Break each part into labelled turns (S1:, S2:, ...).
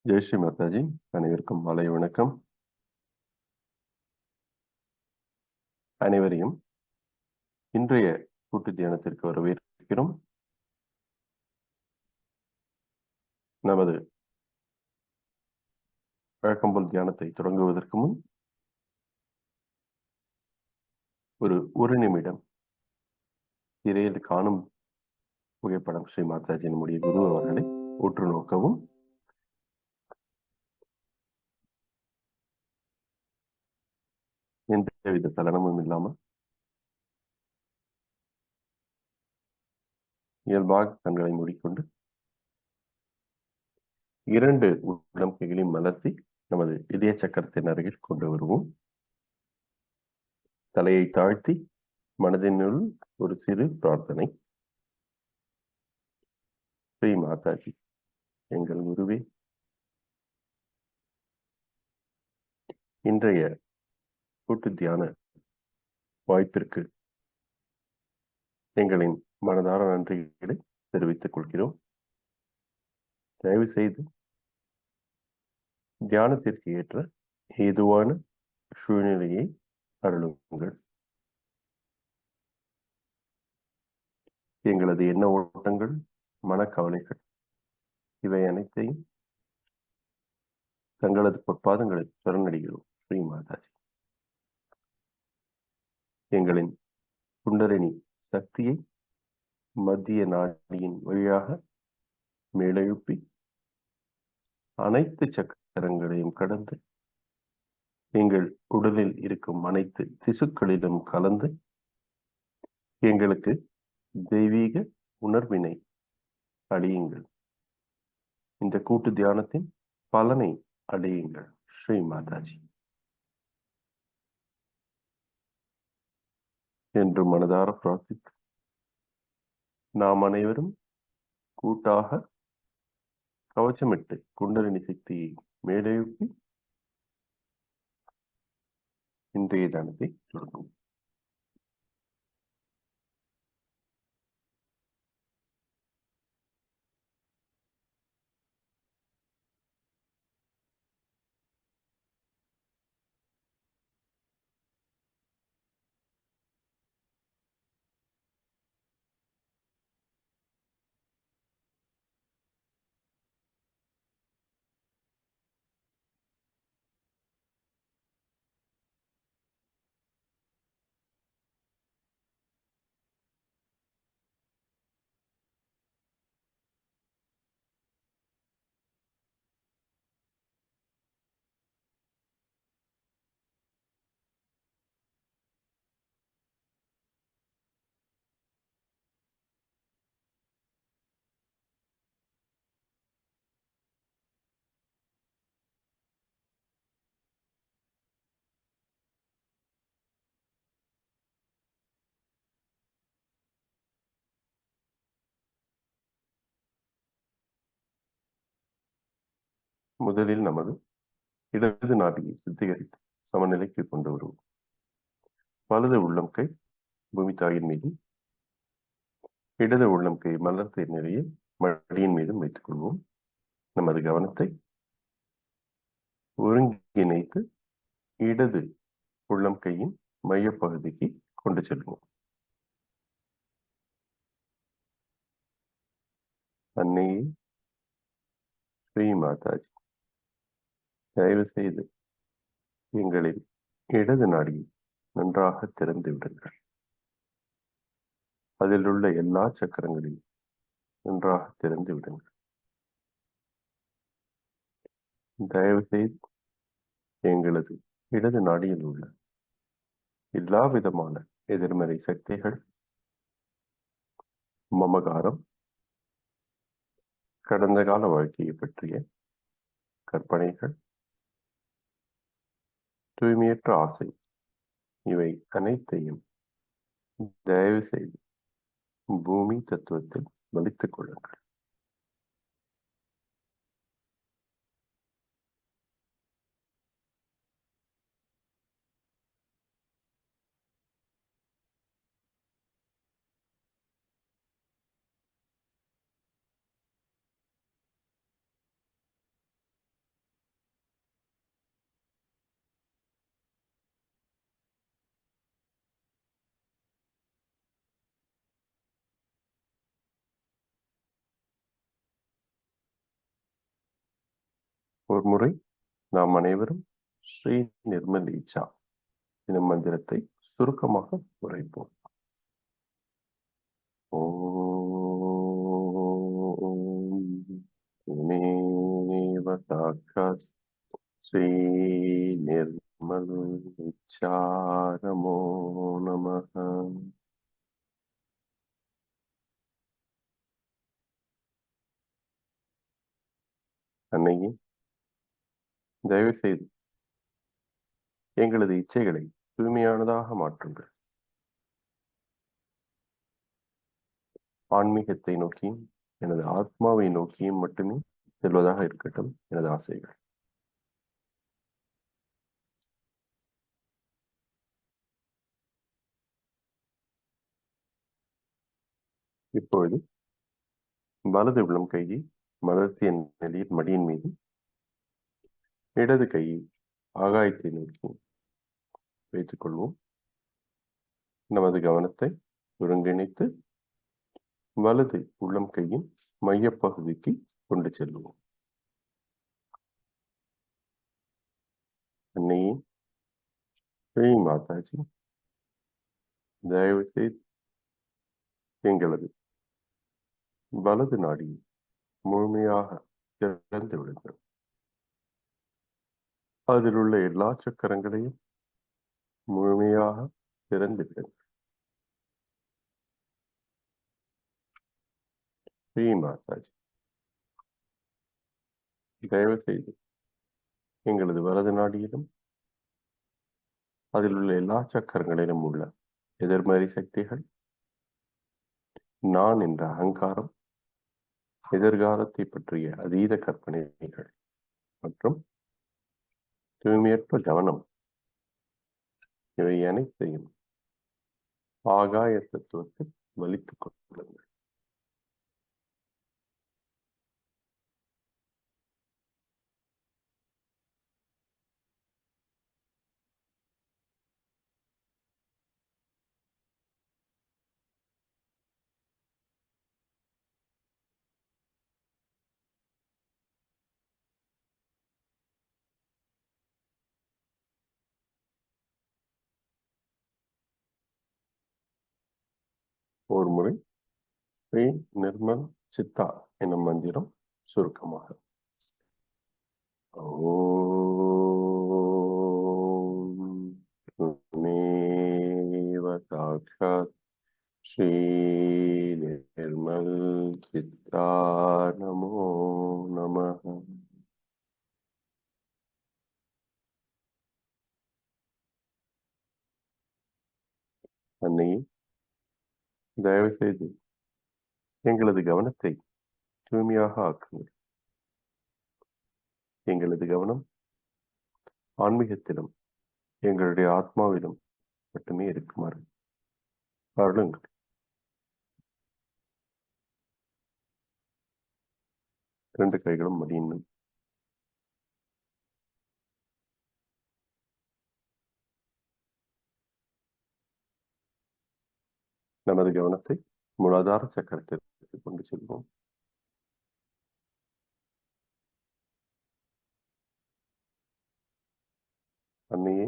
S1: ஜெய் ஸ்ரீ மாதாஜி. அனைவருக்கும் மாலை வணக்கம். அனைவரையும் இன்றைய கூட்டு தியானத்திற்கு வரவேற்கிறோம். நமது வழக்கம்போல் தியானத்தை தொடங்குவதற்கு முன் ஒரு நிமிடம் திரையில் காணும் புகைப்படம் ஸ்ரீ மாதாஜி நம்முடைய குரு அவர்களை உற்று நோக்கவும். எந்தவித தலனமும் இல்லாமல் இயல்பாக கண்களை மூடிக்கொண்டு 2 உள்ளம் கைகளையும் மலர்த்தி நமது இதய சக்கரத்தின் அருகில் கொண்டு வருவோம். தலையை தாழ்த்தி மனதினுள் ஒரு சிறு பிரார்த்தனை. ஸ்ரீ மாதாஜி, எங்கள் குருவே, இன்றைய கூட்டு தியான வாய்ப்பிற்கு எங்களின் மனதார நன்றிகளை தெரிவித்துக் கொள்கிறோம். தயவு செய்து தியானத்திற்கு ஏற்ற ஏதுவான சூழ்நிலையை அருளுங்கள். எங்களது எண்ண ஓட்டங்கள், மனக்கவலைகள் இவை அனைத்தையும் தங்களது பொற்பாதங்களில் சரணடைகிறோம். ஸ்ரீ மாதாஜி, எங்களின் குண்டலினி சக்தியை மத்திய நாடியின் வழியாக மேலெழுப்பி அனைத்து சக்கரங்களையும் கடந்து எங்கள் உடலில் இருக்கும் அனைத்து திசுக்களிலும் கலந்து எங்களுக்கு தெய்வீக உணர்வினை அடையுங்கள். இந்த கூட்டு தியானத்தின் பலனை அடையுங்கள். ஸ்ரீ மாதாஜி என்று மனதார பிரார்த்தித்து நாம் அனைவரும் கூட்டாக கவச்சமிட்டு குண்டலினி சக்தியை மேலெழுப்பி இன்றைய தியானத்தை தொடங்கும். முதலில் நமது இடது நாடியை சுத்திகரித்து சமநிலைக்கு கொண்டு வருவோம். வலது உள்ளம் கை பூமி தாயின் மீது, இடது உள்ளம் கை மலர்ந்த நிலையில் மடியின் மீதும் வைத்துக் கொள்வோம். நமது கவனத்தை ஒருங்கிணைத்து இடது உள்ளம் கையின் மையப்பகுதிக்கு கொண்டு செல்வோம். அன்னையே ஸ்ரீ மாதாஜி, தயவு செய்து எங்களின் இடது நாடியை நன்றாக திறந்து விடுங்கள். அதில் உள்ள எல்லா சக்கரங்களையும் நன்றாக திறந்து விடுங்கள். தயவு செய்து எங்களது இடது நாடியில் உள்ள எல்லா விதமான எதிர்மறை சக்திகள், மமகாரம், கடந்த கால வாழ்க்கையை பற்றிய கற்பனைகள், தூய்மையற்ற ஆசை இவை அனைத்தையும் தயவு செய்து பூமி தத்துவத்தில் வலித்துக் கொள்ளுங்கள். ஒரு முறை நாம் அனைவரும் ஸ்ரீ நிர்மல் ஈச்சா எனும் மந்திரத்தை சுருக்கமாக உரைப்போம். ஓம் சாட்சாத் ஸ்ரீ நிர்மல் ஈச்சா நமோ நமஹ. அன்னையே, தயவு செய்து எங்களது இச்சைகளை தூய்மையானதாக மாற்றுங்கள். ஆன்மீகத்தை நோக்கியும் எனது ஆத்மாவை நோக்கியும் மட்டுமே செல்வதாக இருக்கட்டும் எனது ஆசைகள். இப்பொழுது வலது உள்ளம் கையை மலர்த்திய நிலையில் மடியின் மீது, இடது கையை ஆகாயத்தை நோக்கி வைத்துக் கொள்வோம். நமது கவனத்தை ஒருங்கிணைத்து வலது உள்ளம் கையின் மையப்பகுதிக்கு கொண்டு செல்வோம். அன்னையே, ஸ்ரீ மாதாஜி, தயவு செய்து எங்களது வலது நாடியை முழுமையாக திறந்து விடுங்கள். அதில் உள்ள எல்லா சக்கரங்களையும் முழுமையாக திறந்து விடுங்கள். ஸ்ரீ மாதாஜி, தயவு செய்து எங்களது வலது நாடியிலும் அதில் உள்ள எல்லா சக்கரங்களிலும் உள்ள எதிர்மறை சக்திகள், நான் என்ற அகங்காரம், எதிர்காலத்தை பற்றிய அதீத கற்பனைகள் மற்றும் தூய்மையற்ற கவனம், இவை அனைத்தையும் ஆகாய தத்துவத்தில் வலித்துக் கொள்ளுங்கள். ஒரு முறை ஸ்ரீ நிர்மல் சித்தா எனும் மந்திரம் சுருக்கமாக. சாட்சாத் ஸ்ரீ நிர்மல் சித்தா நமோ நமஹ. அன்னையே, தயவு செய்து எங்களது கவனத்தை தூய்மையாக ஆக்குங்கள். எங்களது கவனம் ஆன்மீகத்திலும் எங்களுடைய ஆத்மாவிலும் மட்டுமே இருக்குமாறு அருளுங்கள். இரண்டு கைகளும் மடியின் மேல். நமது கவனத்தை மூலாதார சக்கரத்திற்கு கொண்டு செல்வோம். அன்னையே,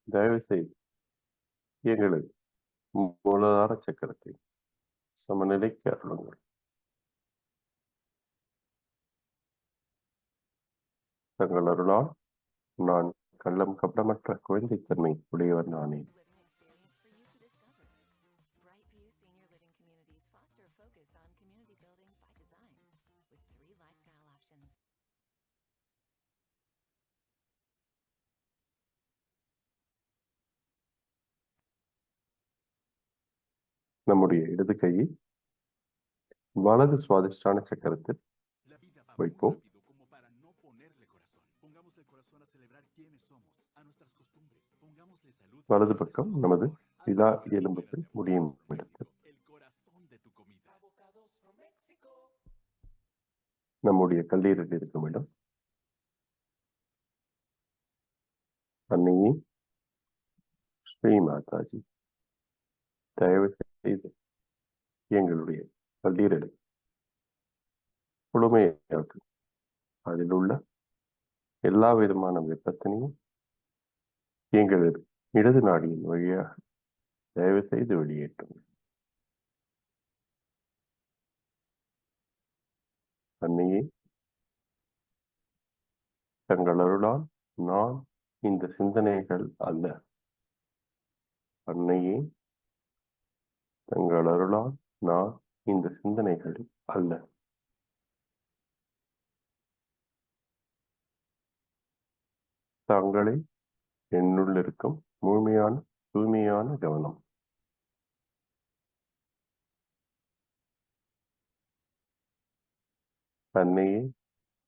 S1: தயவு செய்து எங்களது மூலாதார சக்கரத்தை சமநிலைக்கு அருளுங்கள். தங்கள் அருளால் நான் கள்ளம் கப்படமற்ற குழந்தைத்தன்மை உடையவர் நானேன். நம்முடைய இடது கையை வலது சுவாதிஷ்டான சக்கரத்தில் வைப்போம். வலது பக்கம் நமது விலா எலும்புகள் முடியும் இடத்தில் நம்முடைய கல்லீரல் இருக்கும் இடம். அன்னையே, ஸ்ரீ மாதாஜி, தயவு செய்து எங்களுடைய கல்லீரலை முழுமையாக்கு. அதில் உள்ள எல்லா விதமான வெப்பத்தினையும் எங்கள் இடது நாடியின் வழியாக தயவு செய்து வெளியேற்றுங்கள். அன்னையே, தங்கள் அருளால் நான் இந்த சிந்தனைகள் அல்ல. அன்னையே, தங்கள் அருளால் நான் இந்த சிந்தனைகள் அல்ல. தாங்களே என்னுள் இருக்கும் முழுமையான தூய்மையான கவனம். அன்னையே,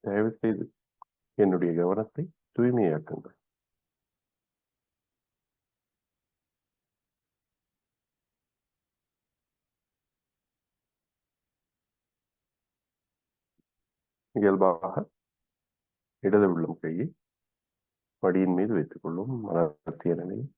S1: தயவு செய்து என்னுடைய கவனத்தை தூய்மையாக்குங்கள். இயல்பாக இடது உள்ளம் கையை மடியின் மீது வைத்துக் கொள்ளும் மலர்த்திய நிலையில்.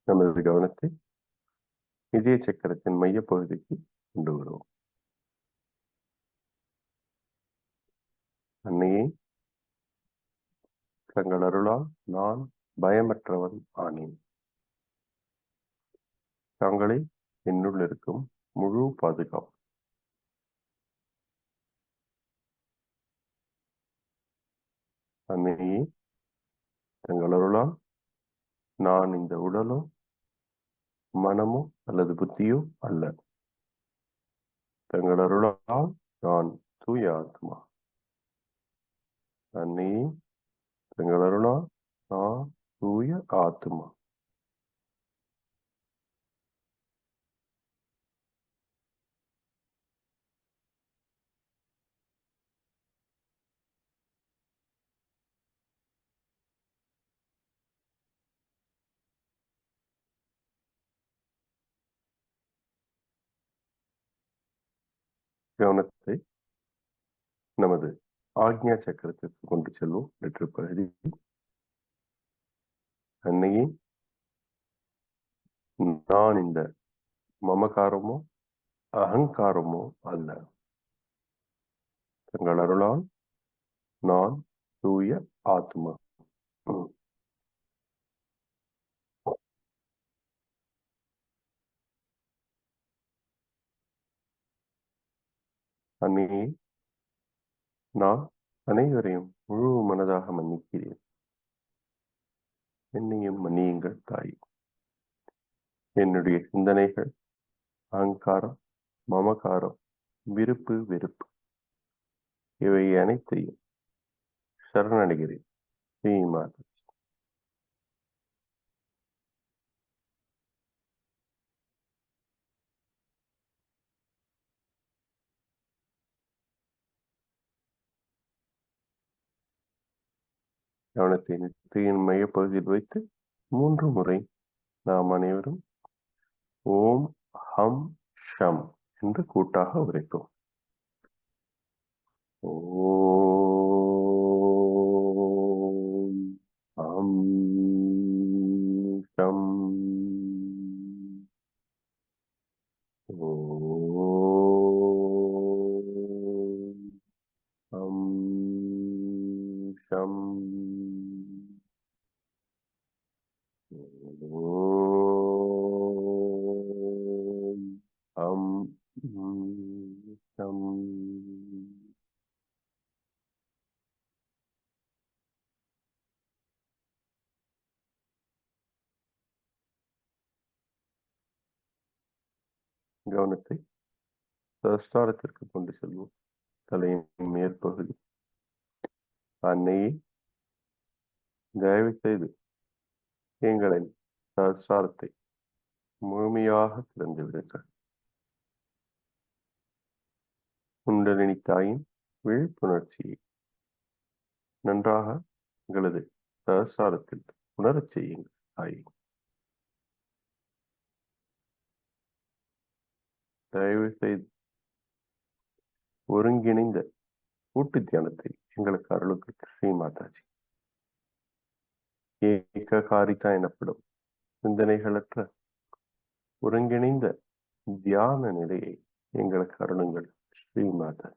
S1: நமது கவனத்தை இதய சக்கரத்தின் மையப்பகுதிக்கு கொண்டு வருவோம். அன்னையே, தங்கள் அருளால் நான் பயமற்றவன் ஆனேன். தாங்களே என்னுள் இருக்கும் முழு பாதுகாப்பு. அன்னையே, தங்கள் அருளால் நான் இந்த உடலோ மனமோ அல்லது புத்தியோ அல்ல. தங்கள் அருளால் நான் தூய ஆத்மா. அன்னையே, தங்கள் அருளால் நான் தூய ஆத்மா. கவனத்தை நமது ஆக்ஞா சக்கரத்திற்கு கொண்டு செல்வோம். வெற்று பகுதி. அன்னையே, நான் இந்த மமகாரமோ அகங்காரமோ அல்ல. தங்கள் அருளால் நான் தூய ஆத்மா. அன்னையே, நான் அனைவரையும் முழு மனதாக மன்னிக்கிறேன். என்னையும் மன்னியுங்கள் தாய். என்னுடைய சிந்தனைகள், அகங்காரம், மமகாரம், விருப்பு வெறுப்பு இவை அனைத்தையும் சரணடைகிறேன். ஸ்ரீமாதா. கவனத்தை நெற்றியின் மையப்பகுதியில் வைத்து 3 முறை நாம் அனைவரும் ஓம் ஹம் ஷம் என்று கூட்டாக உரைப்போம். ஓம் ஹம் ஷம். ஓம் ஹம் ஷம். ஓம் ஹம் ஷம். கவனத்தை சஹஸ்ராரத்திற்கு கொண்டு செல்வோம். தலையின் மேற்பகுதி. அன்னையே, தயவு செய்து எங்களின் சஹஸ்ராரத்தை முழுமையாக திறந்து விடுங்கள். குண்டலினி தாயின் விழிப்புணர்ச்சியை நன்றாக எங்களது சஹஸ்ராரத்தில் உணரச் செய்யுங்கள் தாய். தயவு செய்து ஒருங்கிணைந்த கூட்டு தியானத்தை எங்களுக்கு அருளுக்கு ஸ்ரீ மாதாஜி. ஏககாரிதா எனப்படும் சிந்தனைகளற்ற ஒருங்கிணைந்த தியான நிலையை எங்களுக்கு அருளுங்கள் ஸ்ரீ மாதா.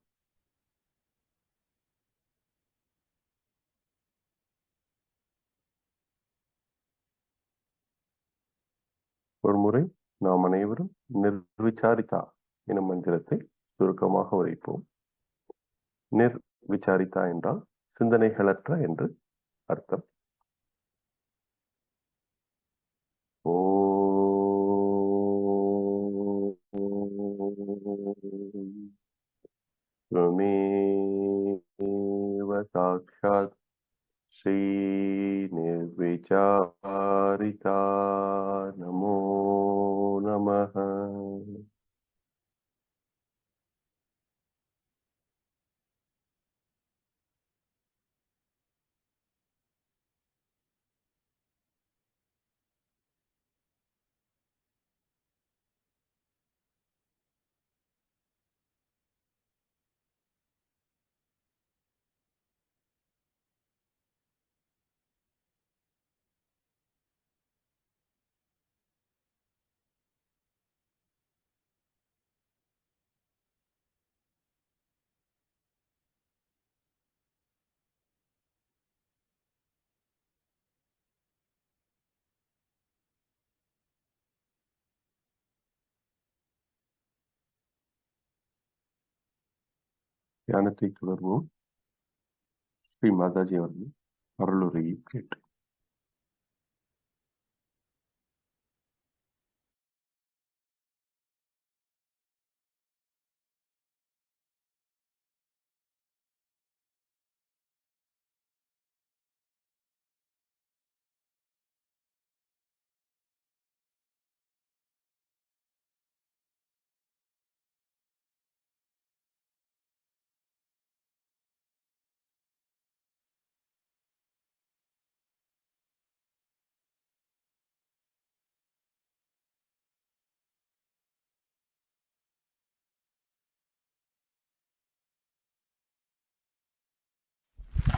S1: ஒரு முறை நாம் அனைவரும் நிர்விசாரிதா எனும் மந்திரத்தை சுருக்கமாக உரைப்போம். நிர்விசாரிதா என்றால் சிந்தனைகளற்ற என்று அர்த்தம். त्वमेव साक्षात् श्री निर्विचारिता नमो नमः. தியானத்தை தொடர்வோம். ஸ்ரீ மாதாஜி அவர்கள் அருளுரையை கேட்டு.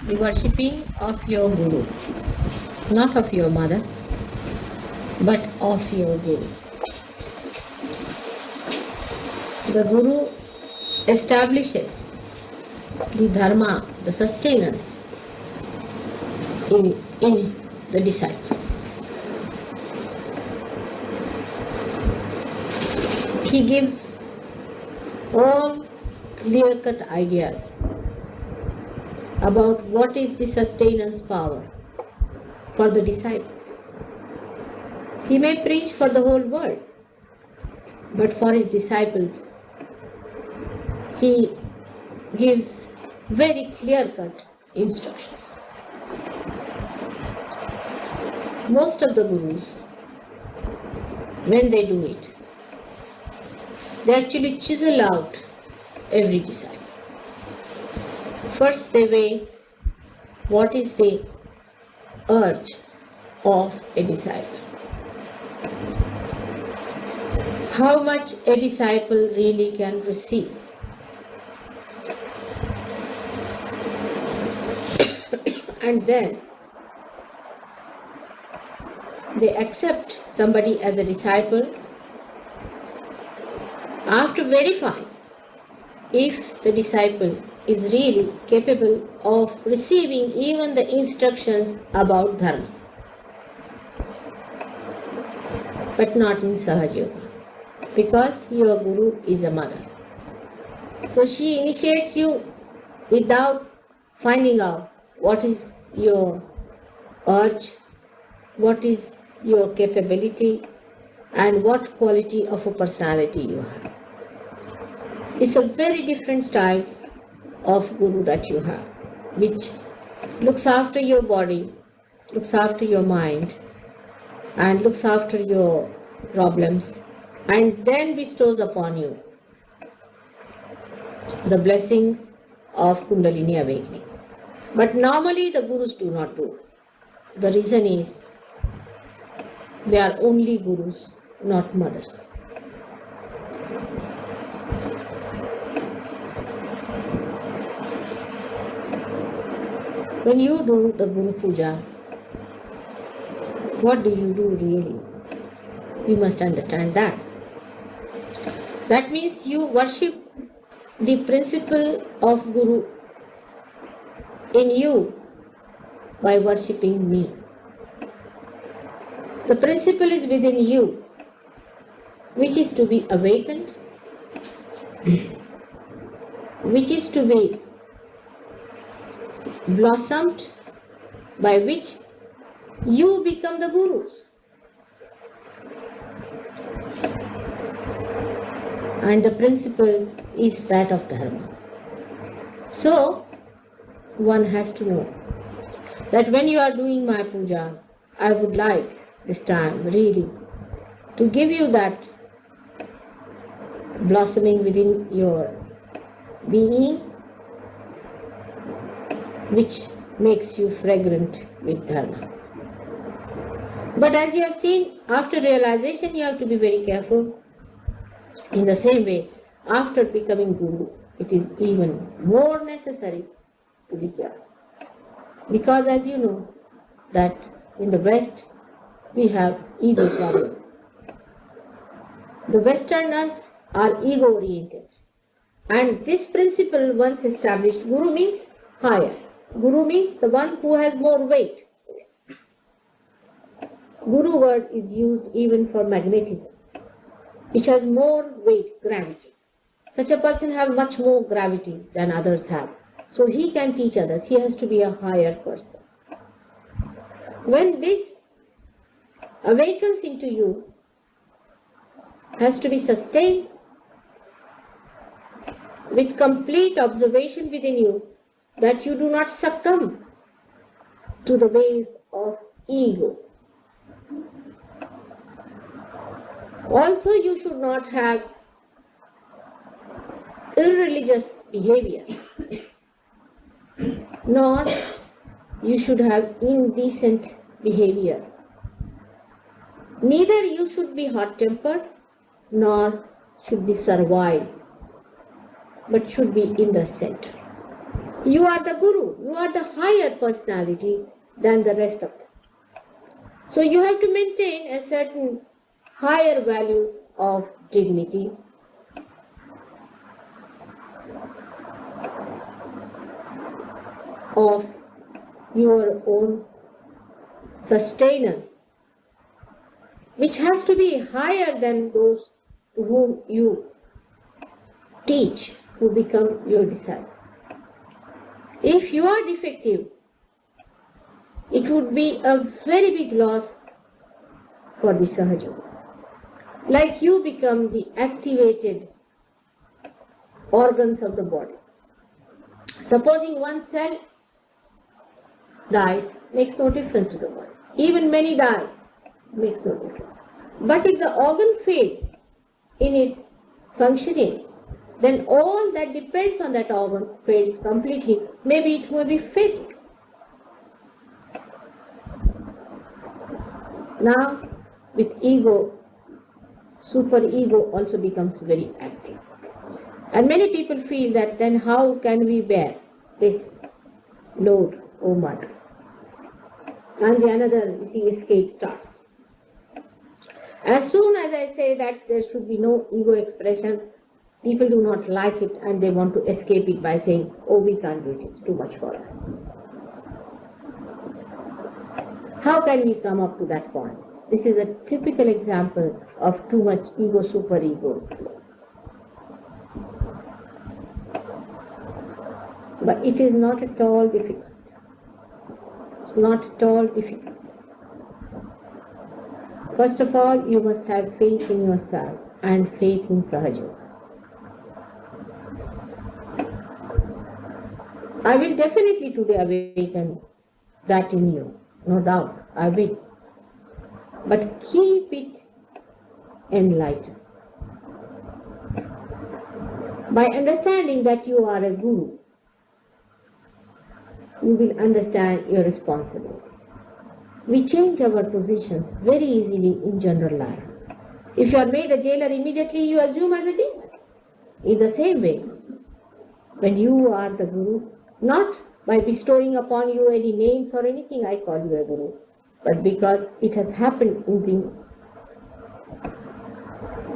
S2: The worshipping of your Guru, not of your mother, but of your Guru. The Guru establishes the dharma, the sustenance in the disciples. He gives all clear-cut ideas about what is the sustenance power for the disciples. He may preach for the whole world, but for his disciples, he gives very clear-cut instructions. Most of the gurus, when they do it, they actually chisel out every disciple. First they weigh what is the urge of a disciple. How much a disciple really can receive. And then they accept somebody as a disciple after verifying if the disciple is really capable of receiving even the instructions about dharma, but not in Sahaja Yoga, because your Guru is a mother. So she initiates you without finding out what is your urge, what is your capability, and what quality of a personality you have. It's a very different style of Guru that you have, which looks after your body, looks after your mind, and looks after your problems, and then bestows upon you the blessing of Kundalini awakening. But normally the Gurus do not do. The reason is they are only Gurus, not mothers. When you do the Guru Puja, what do you do really? You must understand that. That means you worship the principle of Guru in you by worshipping me. The principle is within you, which is to be awakened, which is to be blossomed, by which you become the Gurus. And the principle is that of Dharma. So, one has to know that when you are doing my puja, I would like this time really to give you that blossoming within your being, which makes you fragrant with Dharma. But as you have seen, after realization you have to be very careful. In the same way, after becoming Guru, it is even more necessary to be careful. Because as you know, that in the West, we have ego problem. The Westerners are ego-oriented. And this principle, once established, Guru means higher. Guru means the one who has more weight. Guru word is used even for magnetism, which has more weight, gravity. Such a person has much more gravity than others have. So he can teach others. He has to be a higher person. When this awakens into you, has to be sustained with complete observation within you, that you do not succumb to the ways of ego. Also, you should not have irreligious behavior, nor you should have indecent behavior. Neither you should be hot-tempered, nor should be servile, but should be in the center. You are the Guru, you are the higher personality than the rest of them. So you have to maintain a certain higher values of dignity, of your own sustenance, which has to be higher than those to whom you teach, who become your disciples. If you are defective, it would be a very big loss for the Sahaja. Like you become the activated organs of the body. Supposing one cell dies, makes no difference to the body. Even many die, makes no difference. But if the organ fails in its functioning, then all that depends on that organ fails completely. Maybe it will be fatal. Now, with ego, super-ego also becomes very active. And many people feel that then how can we bear this load, O Mother? And the another, you see, escape starts. As soon as I say that there should be no ego expression, people do not like it and they want to escape it by saying, oh, we can't do it, it's too much for us. How can we come up to that point? This is a typical example of too much ego, super-ego. But it is not at all difficult. It's not at all difficult. First of all, you must have faith in yourself and faith in Sahaja. I will definitely today awaken that in you, no doubt, I will. But keep it enlightened. By understanding that you are a Guru, you will understand your responsibility. We change our positions very easily in general life. If you are made a jailer, immediately you assume as a demon. In the same way, when you are the Guru, not by bestowing upon you any names or anything, I call you a guru. But because it has happened in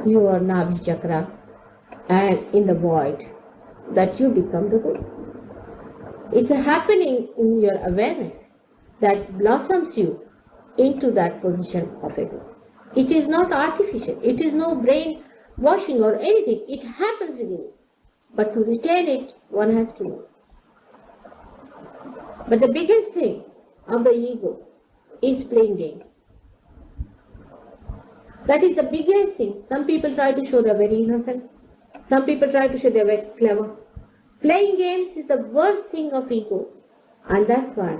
S2: your Nabhi Chakra and in the void, that you become the guru. It's a happening in your awareness that blossoms you into that position of a guru. It is not artificial. It is no brain washing or anything. It happens within you. But to retain it, one has to know. But the biggest thing of the ego is playing games. That is the biggest thing. Some people try to show they're very innocent. Some people try to show they're very clever. Playing games is the worst thing of ego. And that's why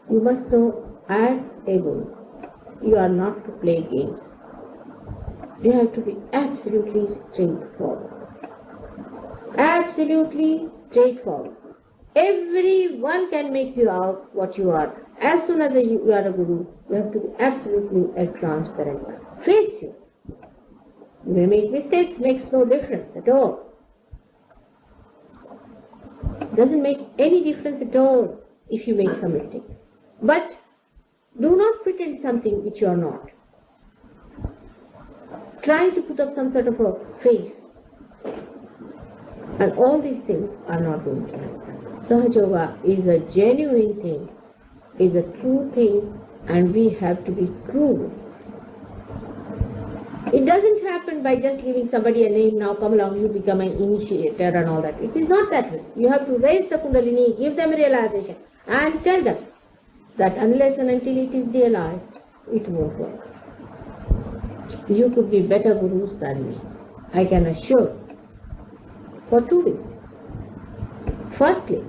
S2: you must know, as a guru, you are not to play games. You have to be absolutely straightforward. Absolutely straightforward. Everyone can make you out what you are. As soon as you are a guru, you have to be absolutely transparent. Face you. You may make mistakes, makes no difference at all. Doesn't make any difference at all if you make some mistakes. But do not pretend something which you are not. Trying to put up some sort of a face. And all these things are not going to happen. Sahaja Yoga is a genuine thing, is a true thing, and we have to be true. It doesn't happen by just giving somebody a name, now come along, you become an initiator and all that. It is not that way. You have to raise the Kundalini, give them a realization, and tell them that unless and until it is realized, it won't work. You could be better gurus than me, I can assure, for 2 reasons. Firstly,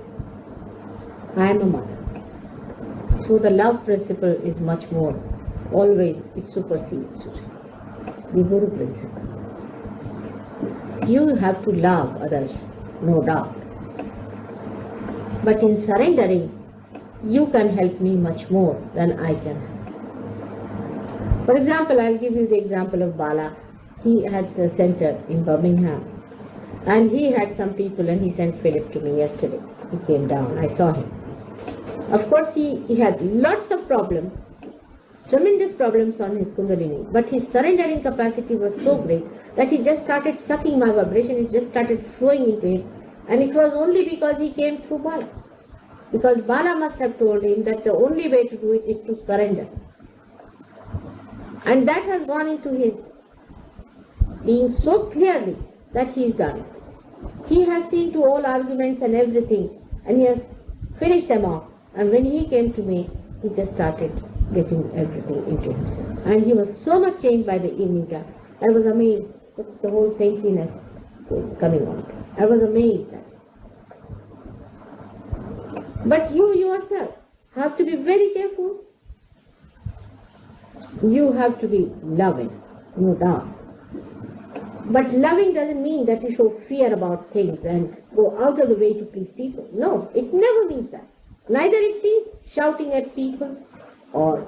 S2: I am a mother. So the love principle is much more, always it supersedes the Guru principle. You have to love others, no doubt. But in surrendering, you can help me much more than I can help. For example, I'll give you the example of Bala. He had a center in Birmingham. And he had some people, and he sent Philip to me yesterday. He came down, I saw him. Of course, he had lots of problems, tremendous problems on his Kundalini, but his surrendering capacity was so great that he just started sucking my vibration, he just started flowing into it, and it was only because he came through Bala. Because Bala must have told him that the only way to do it is to surrender. And that has gone into his being so clearly that he has done it. He has seen to all arguments and everything, and he has finished them off. And when he came to me, he just started getting everything into himself. And he was so much changed by the evening class. I was amazed that the whole saintliness was coming on. I was amazed at it. But you yourself have to be very careful. You have to be loving, no doubt. But loving doesn't mean that you show fear about things and go out of the way to please people. No, it never means that. Neither it means shouting at people or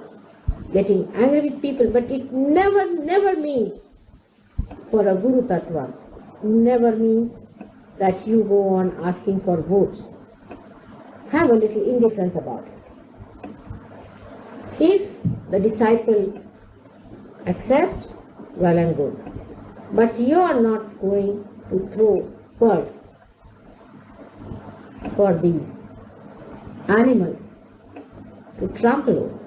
S2: getting angry with people, but it never means, for a Guru Tattva, never means that you go on asking for votes. Have a little indifference about it. If the disciple accepts, well and good. But you are not going to throw pearls for these animals to trample over.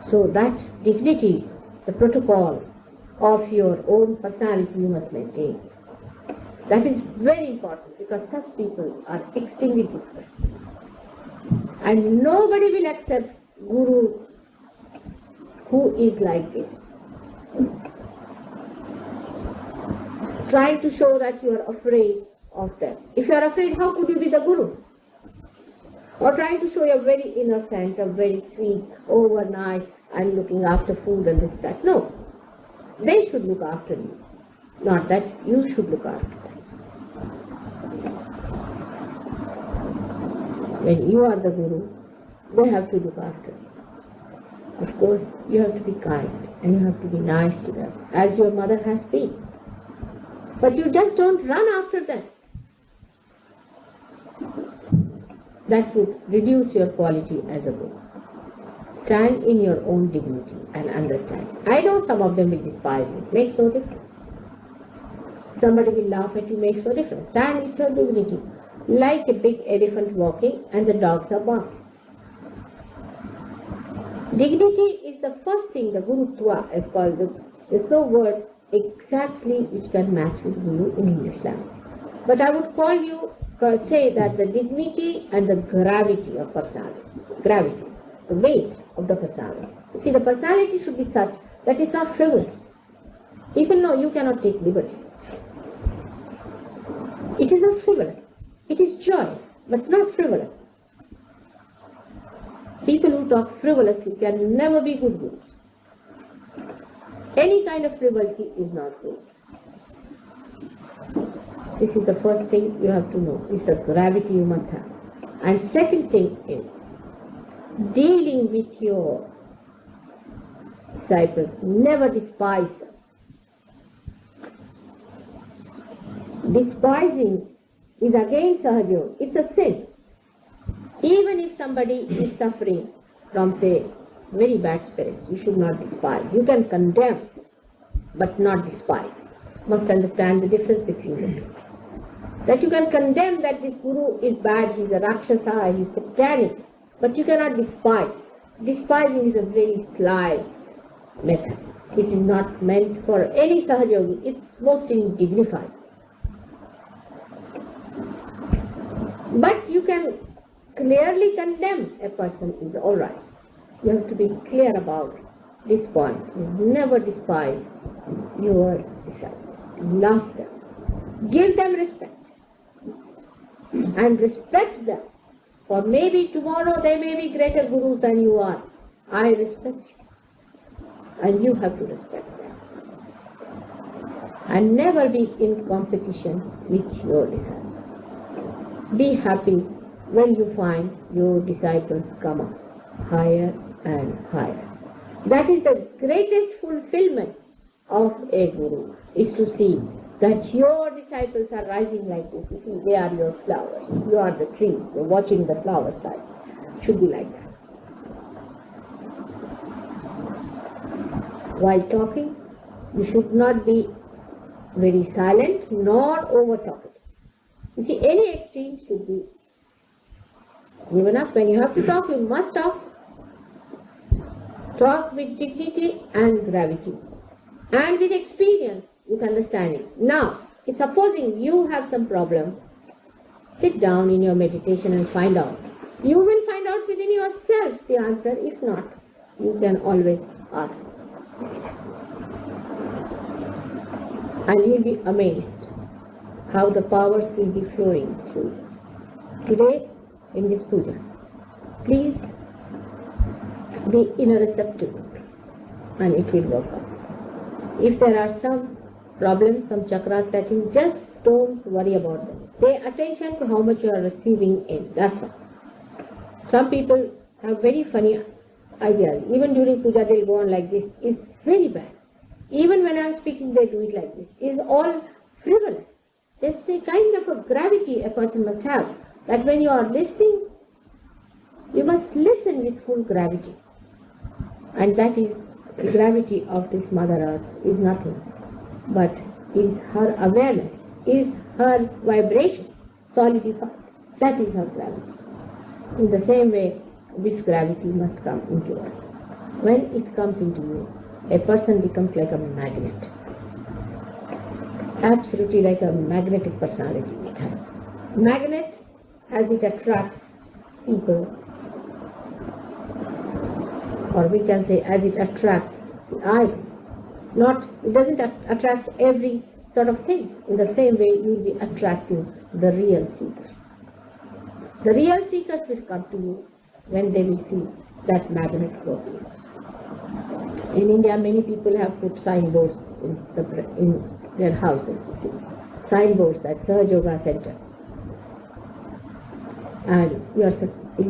S2: So that dignity, the protocol of your own personality you must maintain. That is very important because such people are extremely difficult. And nobody will accept Guru who is like this. Trying to show that you are afraid of them. If you are afraid, how could you be the Guru? Or trying to show you are very innocent, a very sweet, overnight, and looking after food and this, that. No. They should look after you. Not that you should look after them. When you are the Guru, they have to look after you. Of course, you have to be kind and you have to be nice to them, as your mother has been. But you just don't run after them. that would reduce your quality as a guru. Stand in your own dignity and understand. I know some of them will despise you. Makes no difference. Somebody will laugh at you. Makes no difference. Stand with your dignity. Like a big elephant walking and the dogs are barking. Dignity is the first thing the Gurutva is called. The so word exactly which can match with Guru in English language. But I would say that the dignity and the gravity of personality. Gravity. The weight of the personality. See, the personality should be such that it's not frivolous. Even though you cannot take liberty. It is not frivolous. It is joy, but not frivolous. People who talk frivolously can never be good gurus. Any kind of frivolity is not good. This is the first thing you have to know. It's the gravity you must have. And second thing is, dealing with your disciples, never despise them. Despising is again Sahaja. It's a sin. Even if somebody is suffering from, say, very bad spirits, you should not despise. You can condemn, but not despise. You must understand the difference between the two. That you can condemn that this guru is bad, he's a Rakshasa, he's satanic, but you cannot despise. Despising is a very sly method. It is not meant for any Sahaja. It's most undignified. But you can clearly condemn a person is all right. You have to be clear about this point. You never despise your disciples. Love them. Give them respect. And respect them. For maybe tomorrow they may be greater gurus than you are. I respect you. And you have to respect them. And never be in competition with your disciples. Be happy when you find your disciples come up higher and higher. That is the greatest fulfillment of a guru, is to see that your disciples are rising like this. You see, they are your flowers. You are the tree. You're watching the flower side. It should be like that. While talking, you should not be very silent nor over talkative. You see, any extreme should be given up. When you have to talk, you must talk. Talk with dignity and gravity. And with experience, with understanding. Now, supposing you have some problem, sit down in your meditation and find out. You will find out within yourself the answer. If not, you can always ask. And you'll be amazed how the powers will be flowing through you. Today, in this puja, please be in a receptive mood, and it will work out. If there are some problems, some chakras setting, just don't worry about them. Pay attention to how much you are receiving in. That's all. Some people have very funny ideas. Even during puja, they'll go on like this. It's very bad. Even when I'm speaking, they do it like this. It's all frivolous. There's a kind of a gravity a person must have, that when you are listening, you must listen with full gravity. And that is the gravity of this Mother Earth is nothing but is her awareness, is her vibration solidified. That is her gravity. In the same way, this gravity must come into us. When it comes into you, a person becomes like a magnet. Absolutely like a magnetic personality it has. Magnet, as it attracts people, or we can say as it attracts the eye. It doesn't attract every sort of thing. In the same way, you will be attracting the real seekers. The real seekers will come to you when they will see that magnet working. In India, many people have put signboards in their houses. Signboards at Sahaja Yoga Center. And you'll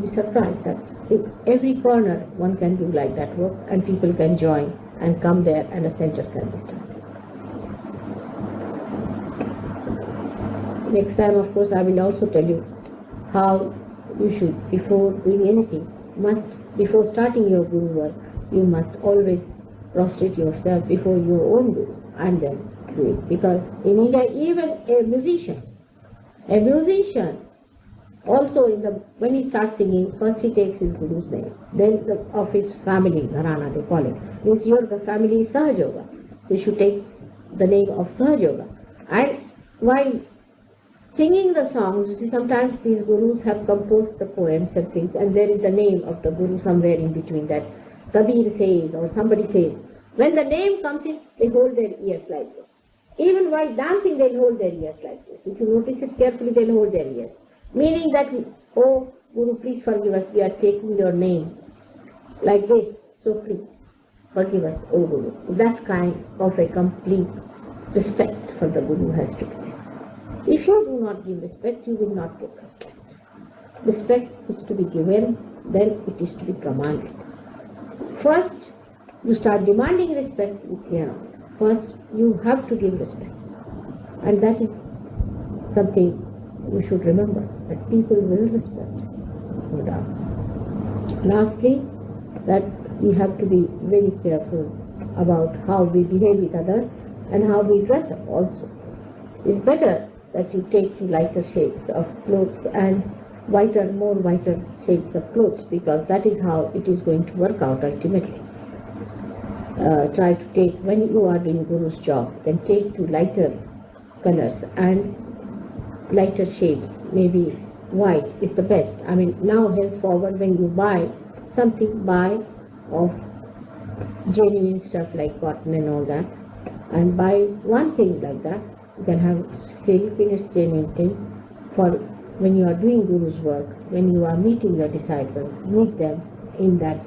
S2: be surprised that in every corner one can do like that work, and people can join and come there, and a center can be started. Next time, of course, I will also tell you how you should, before doing anything, before starting your Guru work, you must always prostrate yourself before your own Guru and then do it. Because in India, even a musician also when he starts singing, first he takes his Guru's name, then of his family, Gharana they call it. Means the family is Sahajoga. So you should take the name of Sahajoga. And while singing the songs, you see, sometimes these Gurus have composed the poems and things, and there is the name of the Guru somewhere in between that. Kabir says, or somebody says. When the name comes in, they hold their ears like this. Even while dancing, they'll hold their ears like this. If you notice it carefully, they'll hold their ears. Meaning that, oh, Guru, please forgive us, we are taking your name like this, so please forgive us, oh Guru. That kind of a complete respect for the Guru has to be there. If you do not give respect, you will not get respect. Respect is to be given, then it is to be commanded. First, you start demanding respect, you cannot. First, you have to give respect. And that is something you should remember, that people will respect, no doubt. Lastly, that we have to be very careful about how we behave with others and how we dress up also. It's better that you take lighter shades of clothes and more whiter shades of clothes, because that is how it is going to work out ultimately. Try to take, when you are doing Guru's job, then take to lighter colors and lighter shades. Maybe white is the best. I mean, now henceforward when you buy something, buy of genuine stuff like cotton and all that, and buy one thing like that. You can have still finished genuine thing for when you are doing Guru's work, when you are meeting your disciples, meet them in that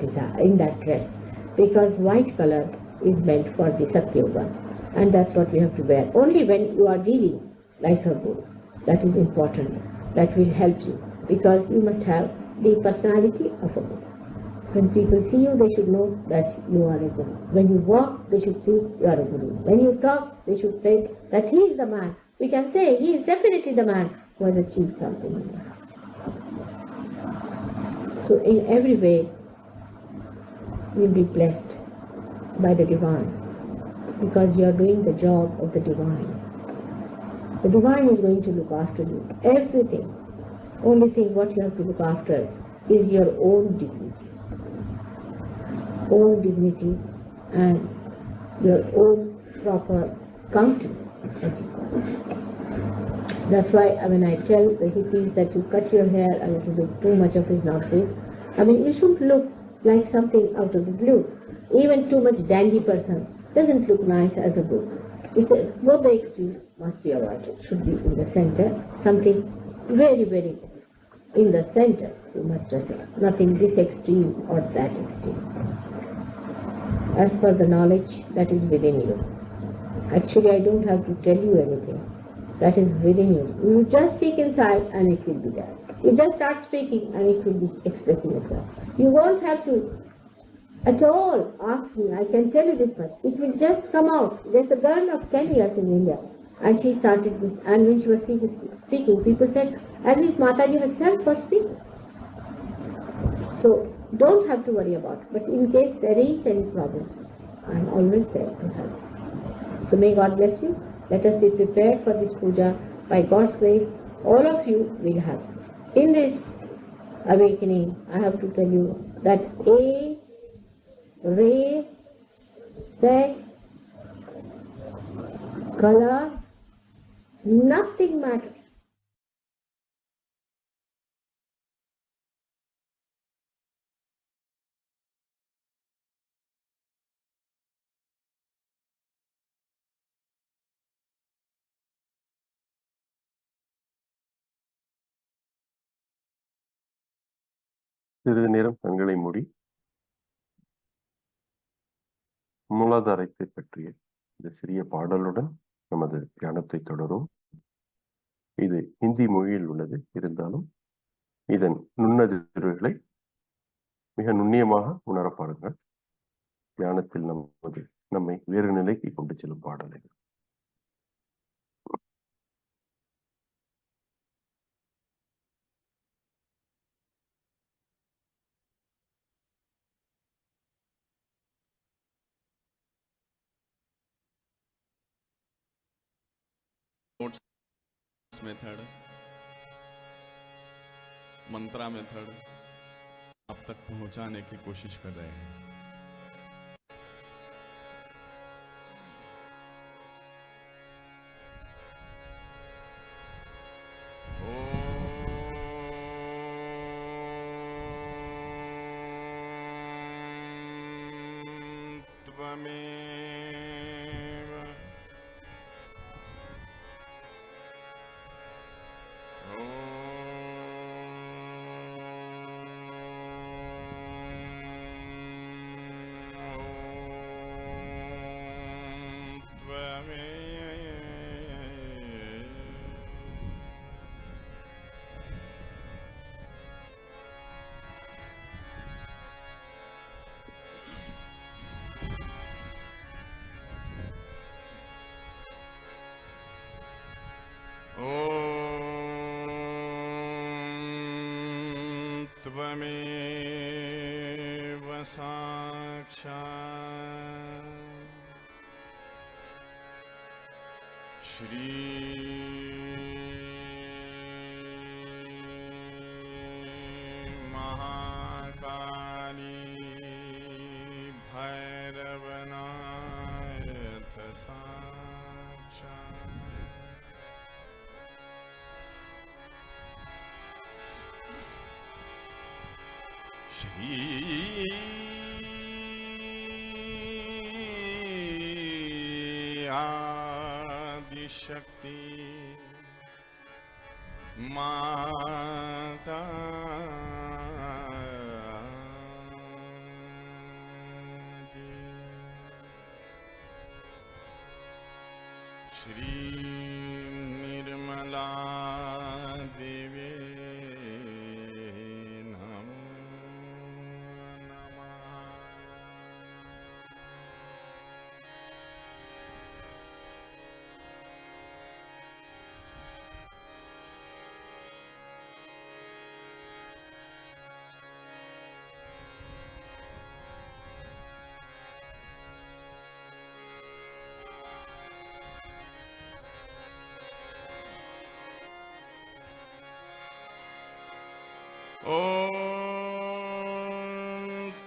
S2: dress. Because white color is meant for the Satyoga, and that's what we have to wear. Only when you are dealing like a Guru, that is important, that will help you, because you must have the personality of a Guru. When people see you, they should know that you are a Guru. When you walk, they should see you are a Guru. When you talk, they should say that he is the man. We can say he is definitely the man who has achieved something in life. So in every way, you'll be blessed by the divine, because you are doing the job of the divine. The divine is going to look after you. Everything. Only thing what you have to look after is your own dignity. Own dignity and your own proper countenance. That's why when I tell the hippies that you cut your hair a little bit, too much of it is not good. I mean, you shouldn't look like something out of the blue. Even too much dandy person doesn't look nice as a Guru. Both the extremes must be avoided. Should be in the center. Something very, very in the center you must just say. Nothing this extreme or that extreme. As for the knowledge that is within you. Actually, I don't have to tell you anything. That is within you. You just speak inside and it will be there. You just start speaking and it will be expressing itself. You won't have to at all ask me. I can tell you this much. It will just come out. There's a girl of 10 years in India, and she started this, and when she was speaking, people said, at least Mataji herself was speaking. So don't have to worry about it. But in case there is any problem, I'm always there to help. So may God bless you. Let us be prepared for this puja. By God's grace, all of you will have. In this awakening, I have to tell you that age, race, sex, color, nothing matters.
S1: சிறிது நேரம் கண்களை மூடி மூலாதாரத்தை பற்றிய இந்த சிறிய பாடலுடன் நமது தியானத்தை தொடரும். இது ஹிந்தி மொழியில் உள்ளது. இருந்தாலும் இதன் நுண்ணதிர்வுகளை மிக நுண்ணியமாக உணரப்பாடுங்கள். தியானத்தில் நம்மை வேறு நிலைக்கு கொண்டு செல்லும் பாடல்கள்.
S3: नोट्स मेथड, मंत्रा मेथड आप तक पहुंचाने की कोशिश कर रहे हैं। त्वमेव साक्षात् श्री महाकाली भैरवनाथ साक्षात् श्री आदिशक्ति माता जी, श्री निर्मला देवी ॐ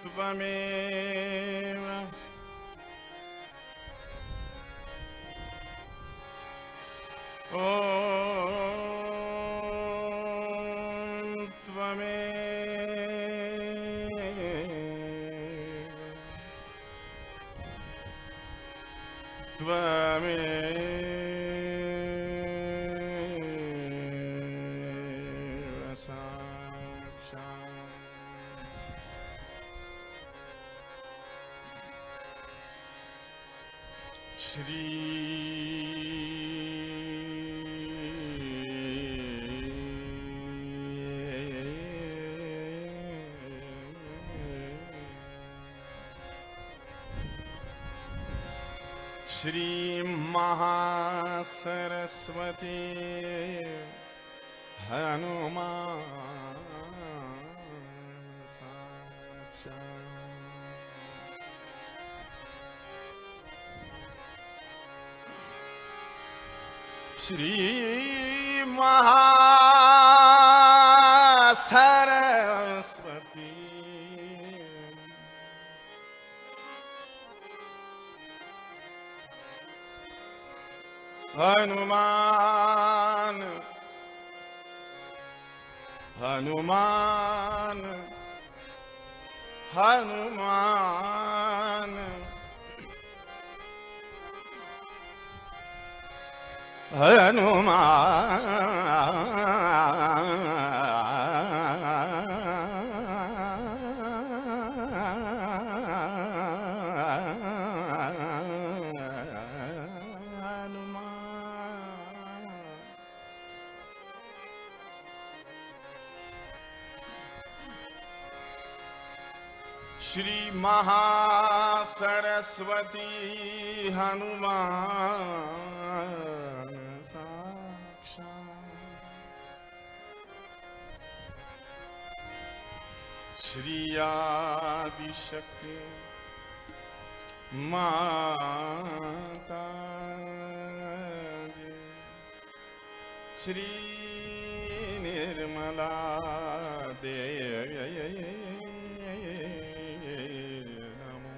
S3: त्वमेव ॐ त्वमेव साक्षात् श्री श्री महासरस्वती हनुमान साक्षात् श्री महासरस्वती हनुमान हनुमान हनुमान श्री महासरस्वती हनुमान साक्षात् श्री आदिशक्ति माता जी, श्री निर्मला देवी नमो।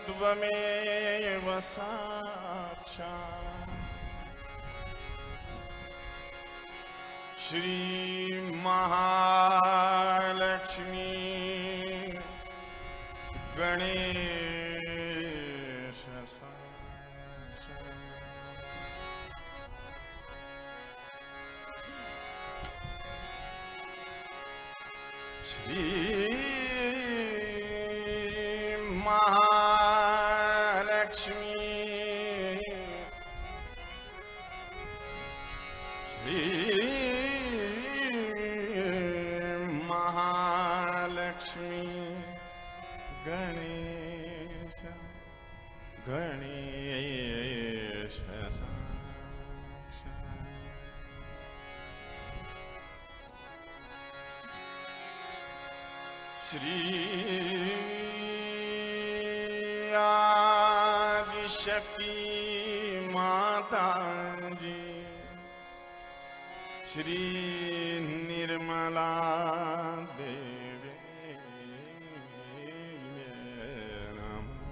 S3: त्वमेव साक्षात् श्री महालक्ष्मी गणेश साक्षात् श्री महालक्ष्मी श्री महालक्ष्मी गणेश गणेश साक्षात् श्री आदिशक्ति माता जी श्री निर्मला देवी नमो।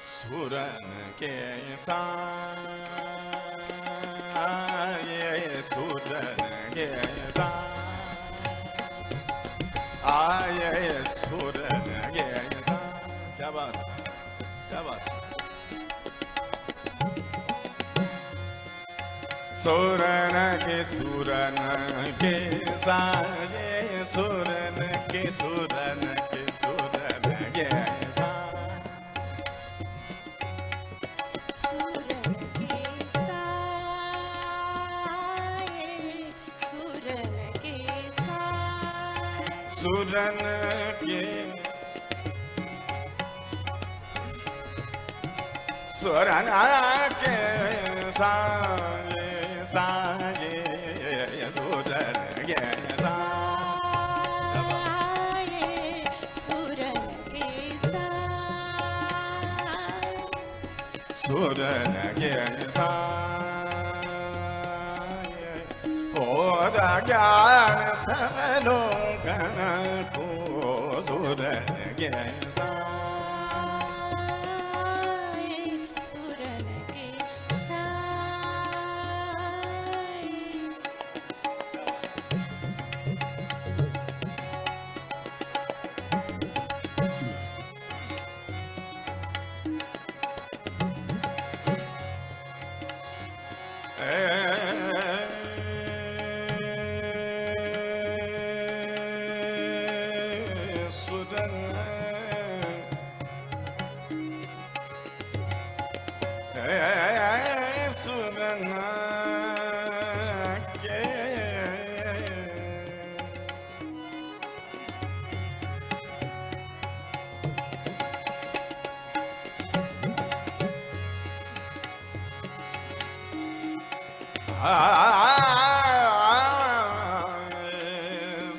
S3: सुरन के साये सुरन के आये सुरन के क्या बात क्या बात। सुरन के साये सुरन के सा सुरन के सुरन के साये साये सुरन के साये सुरन के साये सुरन के साये ओद ज्ञान सलोकन को सुरन के साये सुरन के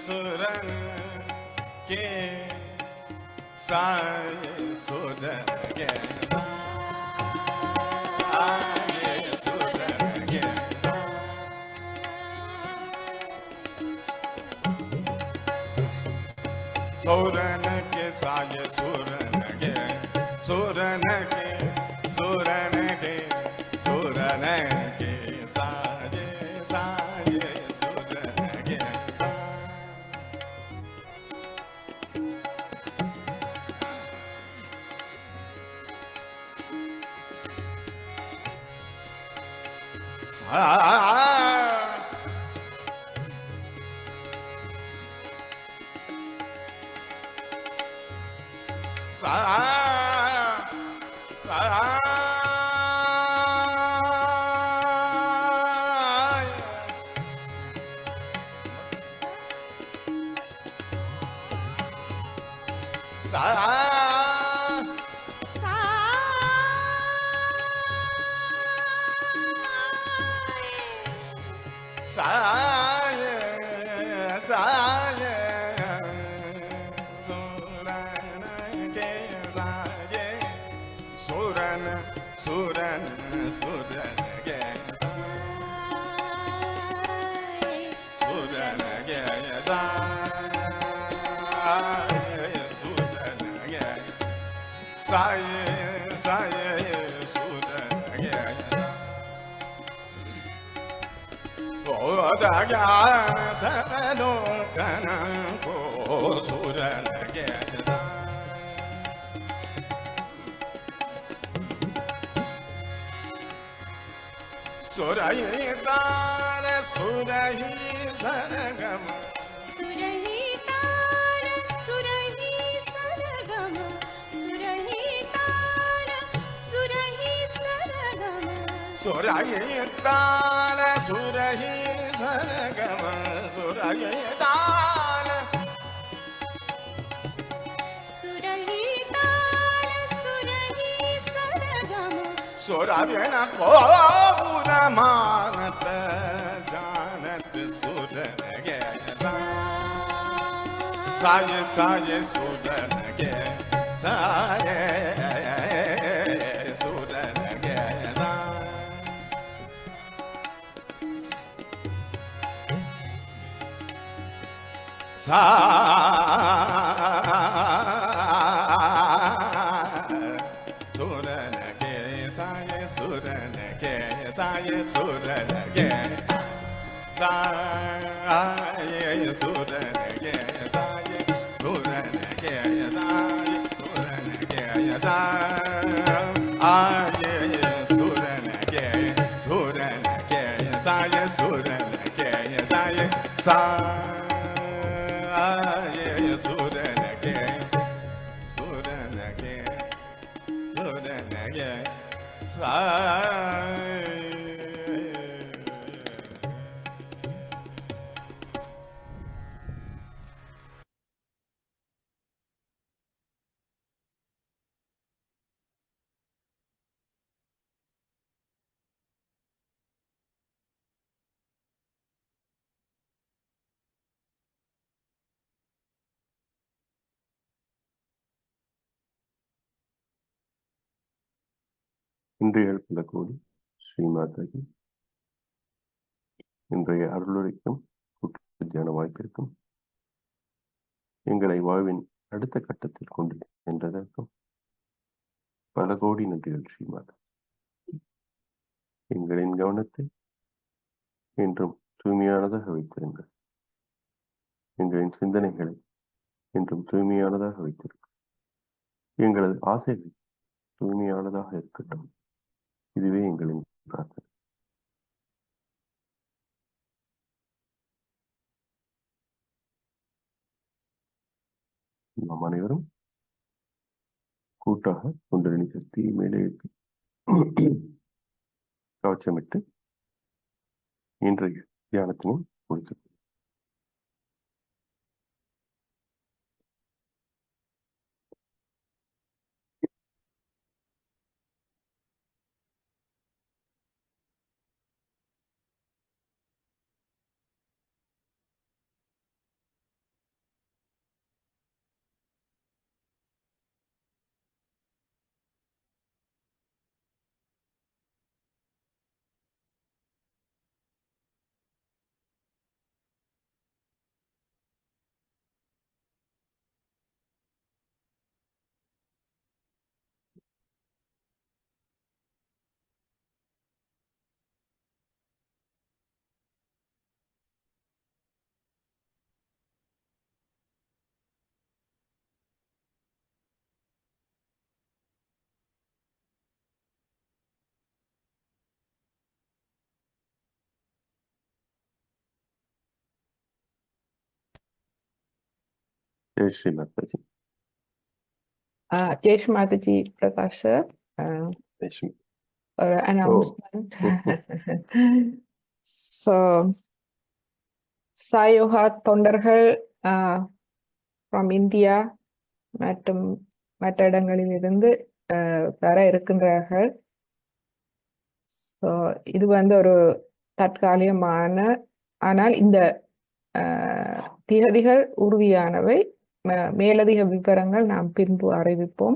S3: सुरन के साये सुरन के साये सुरन के सुरन के साये सुरन के सुरन के सुरन के सुरन के साये साये सुरन के
S1: இன்றைய பல கோடி ஸ்ரீமாதாஜி இன்றைய அருளுரைக்கும் கூட்டு தியான வாய்ப்பிற்கும் எங்களை வாழ்வின் அடுத்த கட்டத்தில் கொண்டு சென்றதற்கும் பல கோடி நன்றிகள் ஸ்ரீமாதா. எங்களின் கவனத்தை என்றும் தூய்மையானதாக வைத்திருங்கள். எங்களின் சிந்தனைகளை என்றும் தூய்மையானதாக வைத்திருங்கள். எங்களது ஆசைகள் தூய்மையானதாக இருக்கட்டும். இதுவே எங்களின் பிரார்த்தனை. நாம் அனைவரும் கூட்டாக குண்டலினி சக்தியை மேலே எழுப்பி கவச்சமிட்டு இன்றைய தியானத்தினை முடித்து जय श्री माता जी।
S4: जय श्री माता जी, प्रकाश sir.
S1: जय श्री
S4: Announcement. So, சாயோகா தொண்டர்கள் from India மற்றும் மற்ற இடங்களிலிருந்து வர இருக்கின்றார்கள். ஸோ இது ஒரு தற்காலிகமான, ஆனால் இந்த திகதிகள் உறுதியானவை. மேலதிக விவரங்கள் நாம் பின்பு அறிவிப்போம்.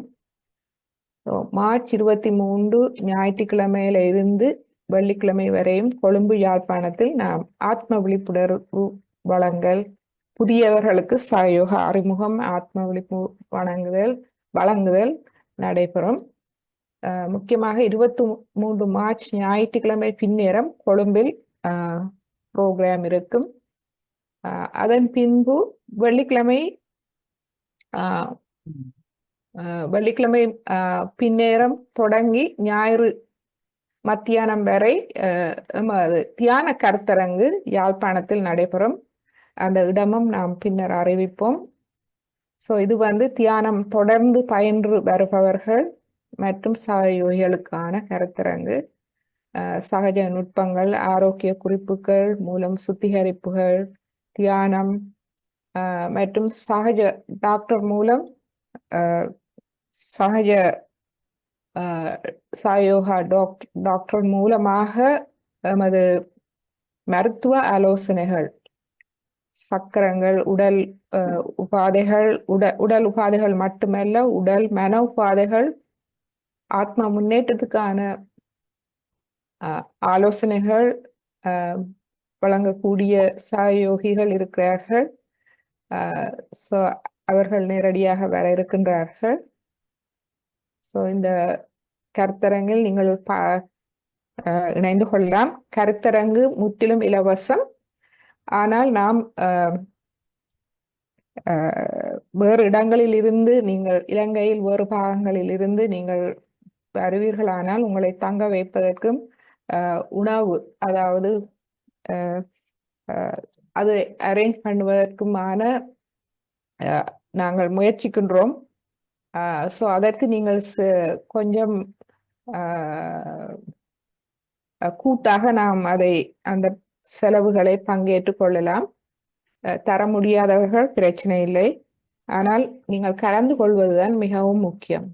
S4: மார்ச் 23 ஞாயிற்றுக்கிழமையில இருந்து வெள்ளிக்கிழமை வரையும் கொழும்பு யாழ்ப்பாணத்தில் நாம் ஆத்ம விழிப்புணர்வு வழங்கல், புதியவர்களுக்கு சாயோக அறிமுகம், ஆத்ம விழிப்பு வழங்குதல் நடைபெறும். முக்கியமாக 23 மார்ச் ஞாயிற்றுக்கிழமை பின்னேரம் கொழும்பில் ப்ரோக்ராம் இருக்கும். அதன் பின்பு வெள்ளிக்கிழமை பின்னேரம் தொடங்கி ஞாயிறு மத்தியானம் வரை தியான கருத்தரங்கு யாழ்ப்பாணத்தில் நடைபெறும். அந்த இடமும் நாம் பின்னர் அறிவிப்போம். ஸோ இது தியானம் தொடர்ந்து பயின்று வருபவர்கள் மற்றும் சகயோகிகளுக்கான கருத்தரங்கு. சகஜ நுட்பங்கள், ஆரோக்கிய குறிப்புகள் மூலம் சுத்திகரிப்புகள், தியானம் மற்றும் சகஜ டாக்டர் மூலம் சகஜ சாயோகா டாக்டர் மூலமாக எமது மருத்துவ ஆலோசனைகள், சக்கரங்கள், உடல் உபாதைகள் மட்டுமல்ல, உடல் மன உபாதைகள், ஆத்ம முன்னேற்றத்துக்கான ஆலோசனைகள் வழங்கக்கூடிய சகயோகிகள் இருக்கிறார்கள். ஸோ அவர்கள் நேரடியாக வர இருக்கின்றார்கள். ஸோ இந்த கருத்தரங்கில் நீங்கள் இணைந்து கொள்ளலாம். கருத்தரங்கு முற்றிலும் இலவசம். ஆனால் நாம் வேறு இடங்களில் இருந்து, நீங்கள் இலங்கையில் வேறு பாகங்களில் இருந்து நீங்கள் வருவீர்களானால் உங்களை தங்க வைப்பதற்கும் உணவு, அதாவது அது அரேஞ்ச் பண்ணுவதற்குமான நாங்கள் முயற்சிக்கின்றோம். ஸோ அதற்கு நீங்கள் கொஞ்சம் கூட்டாக நாம் அந்த செலவுகளை பங்கேற்றுக் கொள்ளலாம். தர முடியாதவர்கள் பிரச்சனை இல்லை, ஆனால் நீங்கள் கலந்து கொள்வதுதான் மிகவும் முக்கியம்.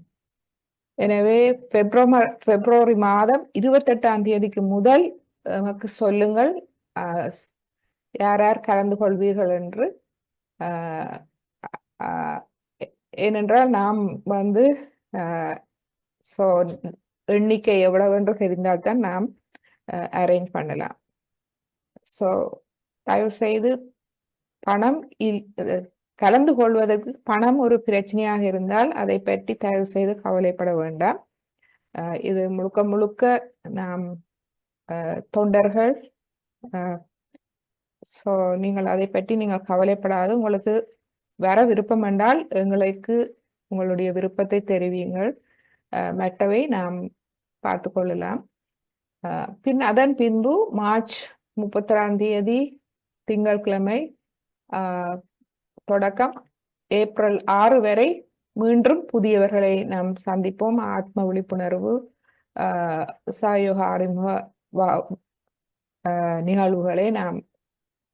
S4: எனவே பிப்ரவரி மாதம் 28ஆம் தேதிக்கு முதல் நமக்கு சொல்லுங்கள் யார் யார் கலந்து கொள்வீர்கள் என்று. ஏனென்றால் நாம் ஸோ எண்ணிக்கை எவ்வளவு என்று தெரிந்தால்தான் நாம் அரேஞ்ச் பண்ணலாம். ஸோ தயவு செய்து பணம் கலந்து கொள்வதற்கு பணம் ஒரு பிரச்சனையாக இருந்தால் அதை பற்றி தயவு செய்து கவலைப்பட வேண்டாம். இது முழுக்க முழுக்க நாம் தொண்டர்கள். ஸோ நீங்கள் அதை பற்றி நீங்கள் கவலைப்படாது. உங்களுக்கு வர விருப்பம் என்றால் எங்களுக்கு உங்களுடைய விருப்பத்தை தெரிவியுங்கள். மற்றவை நாம் பார்த்து கொள்ளலாம். அதன் பின்பு மார்ச் 31ஆம் தேதி திங்கட்கிழமை தொடக்கம் ஏப்ரல் 6 வரை மீண்டும் புதியவர்களை நாம் சந்திப்போம். ஆத்ம விழிப்புணர்வு சாயோக அறிமுக நிகழ்வுகளை நாம்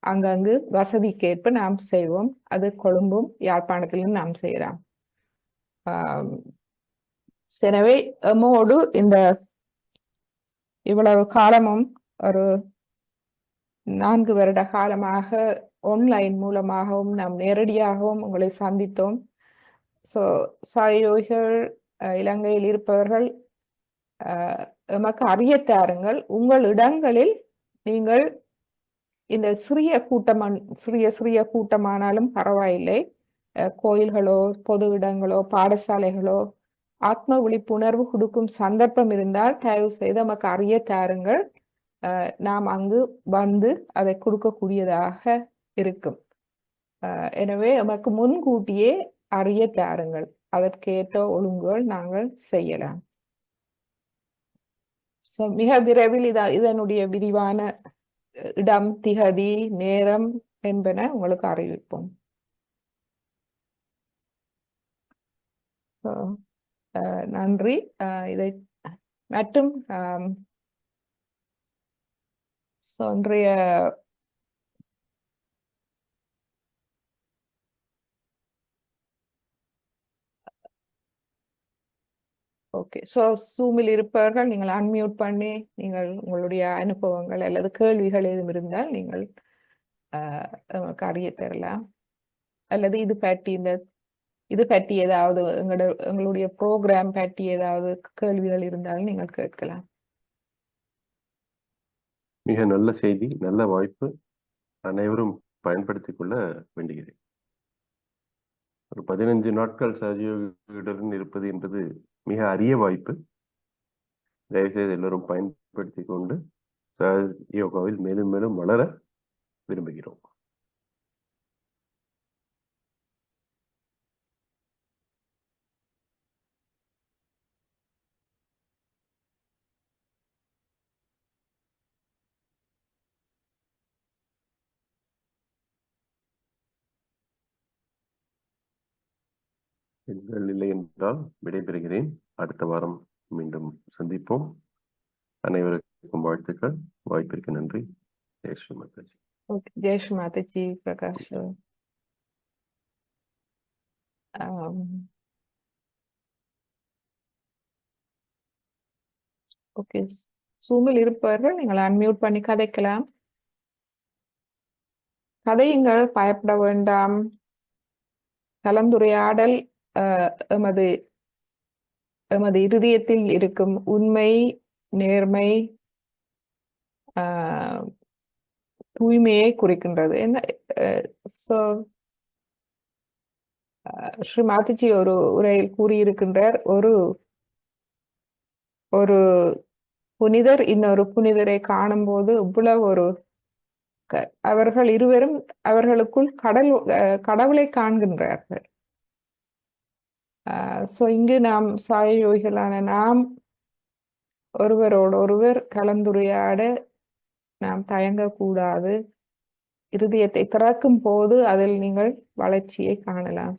S4: அங்கங்கு வசதிக்கேற்ப நாம் செய்வோம். அது கொழும்பும் யாழ்ப்பாணத்திலும் நாம் செய்யலாம். எனவே எம்மோடு இந்த இவ்வளவு காலமும் ஒரு 4 வருட காலமாக ஆன்லைன் மூலமாகவும் நாம் நேரடியாகவும் உங்களை சந்தித்தோம். ஸோ சகயோகிகள் இலங்கையில் இருப்பவர்கள் எமக்கு அறிய தாருங்கள். உங்கள் இடங்களில் நீங்கள் இந்த சிறிய கூட்டமானாலும் பரவாயில்லை, கோயில்களோ பொது இடங்களோ பாடசாலைகளோ ஆத்ம விழிப்புணர்வு கொடுக்கும் சந்தர்ப்பம் இருந்தால் தயவு செய்து நமக்கு அறிய தாருங்கள். நாம் அங்கு அதை கொடுக்கக்கூடியதாக இருக்கும். எனவே நமக்கு முன்கூட்டியே அறிய தாருங்கள். அதற்கேற்ற ஒழுங்குகள் நாங்கள் செய்யலாம். மிக விரைவில் இதனுடைய விரிவான இடம், திகதி, நேரம் என்பன உங்களுக்கு அறிவிப்போம். நன்றி. இதை மற்றும் இன்றைய ஓகே. ஜூமில் இருப்பவர்கள் நீங்கள் அன்மியூட் பண்ணி நீங்கள் உங்களுடைய அனுபவங்கள் அல்லது கேள்விகள் எதுவும் இருந்தால் நீங்கள் நமக்கு அறிய தரலாம். அல்லது இது பற்றி ஏதாவது எங்களுடைய ப்ரோக்ராம் பற்றி ஏதாவது கேள்விகள் இருந்தாலும் நீங்கள் கேட்கலாம்.
S1: மிக நல்ல செய்தி, நல்ல வாய்ப்பு. அனைவரும் பயன்படுத்திக் கொள்ள வேண்டுகிறேன். ஒரு 15 நாட்கள் சகயோகியுடன் இருப்பது என்பது மிக அரிய வாய்ப்பு. தயவுசெய்து எல்லோரும் பயன்படுத்திக் கொண்டு யோகாவில் மேலும் மேலும் வளர விரும்புகிறோம். பெண்கள் இல்லை என்றால் விடைபெறுகிறேன். அடுத்த வாரம் மீண்டும் சந்திப்போம். அனைவருக்கும் வாழ்த்துக்கள். வாய்ப்பிற்கு நன்றி. ஜெய் ஸ்ரீ மாதாஜி.
S4: ஜெய் ஸ்ரீ மாதாஜி. பிரகாஷ், ஓகே. ஜூமில் இருப்பவர்கள் நீங்கள் அன்மியூட் பண்ணி கதைக்கலாம். கதையுங்கள், பயப்பட வேண்டாம். கலந்துரையாடல் எமது இருதயத்தில் இருக்கும் உண்மை, நேர்மை, தூய்மையை குறிக்கின்றது. என்ன ஸ்ரீ மாதாஜி ஒரு உரையில் கூறியிருக்கின்றார், ஒரு புனிதர் இன்னொரு புனிதரை காணும் போது இவ்வளவு அவர்கள் இருவரும் அவர்களுக்குள் கடவுளை காண்கின்றார்கள். இங்கு நாம் சாயோகிகளான நாம் ஒருவரோடு ஒருவர் கலந்துரையாட நாம் தயங்கக்கூடாது. இருதயத்தை திறக்கும் போது அதில் நீங்கள் வளர்ச்சியை காணலாம்.